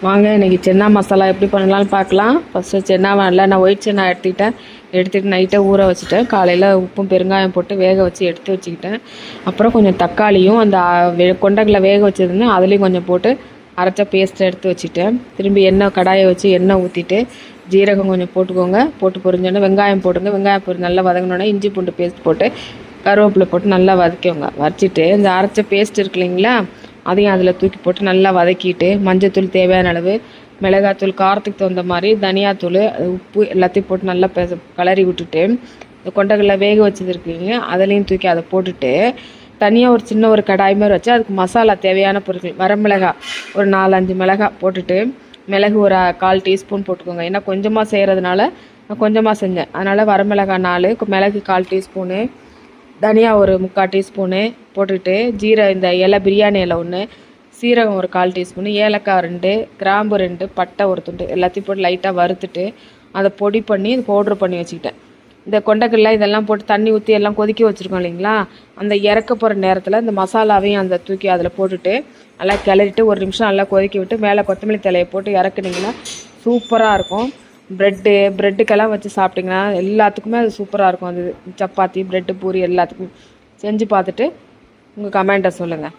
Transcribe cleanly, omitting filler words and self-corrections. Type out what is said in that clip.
வாங்க இன்றைக்கி சென்னா மசாலா எப்படி பண்ணலான்னு பார்க்கலாம். ஃபஸ்ட்டு சென்னாவை நல்லா நான் ஒயிட் சென்னா எடுத்துகிட்டு நைட்டை ஊற வச்சுட்டேன். காலையில் உப்பும் பெருங்காயம் போட்டு வேக வச்சு எடுத்து வச்சுக்கிட்டேன். அப்புறம் கொஞ்சம் தக்காளியும் அந்த கொண்டக்கடலை வேக வச்சுருந்தேன் அதுலேயும் கொஞ்சம் போட்டு அரைச்ச பேஸ்ட்டை எடுத்து வச்சுட்டேன். திரும்பி கடாயை வச்சு எண்ணெய் ஊற்றிட்டு ஜீரகம் கொஞ்சம் போட்டுக்கோங்க. போட்டு பொரிஞ்சோன்னே வெங்காயம் போடுங்க. வெங்காயம் பொரி நல்லா வதங்கினோன்னே இஞ்சி பூண்டு பேஸ்ட் போட்டு கருவேப்பிலை போட்டு நல்லா வதக்கிவோங்க. வச்சுட்டு இந்த அரைச்ச பேஸ்ட் இருக்கு இல்லைங்களா, அதையும் அதில் தூக்கி போட்டு நல்லா வதக்கிட்டு மஞ்சத்தூள் தேவையான அளவு, மிளகாத்தூள் காரத்துக்கு தகுந்த மாதிரி, தனியாத்தூள், உப்பு எல்லாத்தையும் போட்டு நல்லா கலரி விட்டுட்டு இந்த கொண்டக்கடலை வேக வச்சது இருக்குங்க அதுலேயும் தூக்கி அதை போட்டுட்டு தனியாக சின்ன ஒரு கடாய் மாதிரி வச்சு அதுக்கு மசாலா தேவையான பொருட்கள் வரமிளகாய் ஒரு 4-5 மிளகாய் போட்டுட்டு மிளகு ஒரு 1/4 டீஸ்பூன் போட்டுக்கோங்க. ஏன்னா கொஞ்சமாக செய்கிறதுனால நான் கொஞ்சமாக செஞ்சேன், அதனால் வரமிளகாய் 4, மிளகு 1/4 டீஸ்பூனு, தனியா ஒரு 3/4 டீஸ்பூனு போட்டுட்டு இந்த இலை பிரியாணி இலை 1, சீரகம் ஒரு 1/4 டீஸ்பூனு, ஏலக்காய் 2, கிராம்பு 2, பட்டை ஒரு துண்டு எல்லாத்தையும் போட்டு லைட்டாக வறுத்துட்டு அதை பொடி பண்ணி பவுட்ரு பண்ணி வச்சுக்கிட்டேன். இந்த கொண்டக்கடலை இதெல்லாம் போட்டு தண்ணி ஊற்றி எல்லாம் கொதிக்க வச்சுருக்கோம் இல்லைங்களா, அந்த இறக்க போகிற நேரத்தில் இந்த மசாலாவையும் அந்த தூக்கி அதில் போட்டுட்டு நல்லா கிளறிட்டு 1 நிமிஷம் நல்லா கொதிக்க விட்டு மேலே கொத்தமல்லி தலையை போட்டு இறக்குனிங்கன்னா சூப்பராக இருக்கும். ப்ரெட்டுக்கெல்லாம் வச்சு சாப்பிட்டிங்கன்னா எல்லாத்துக்குமே அது சூப்பராக இருக்கும். அது சப்பாத்தி, ப்ரெட்டு, பூரி எல்லாத்துக்கும் செஞ்சு பார்த்துட்டு உங்கள் கமெண்ட்டை சொல்லுங்கள்.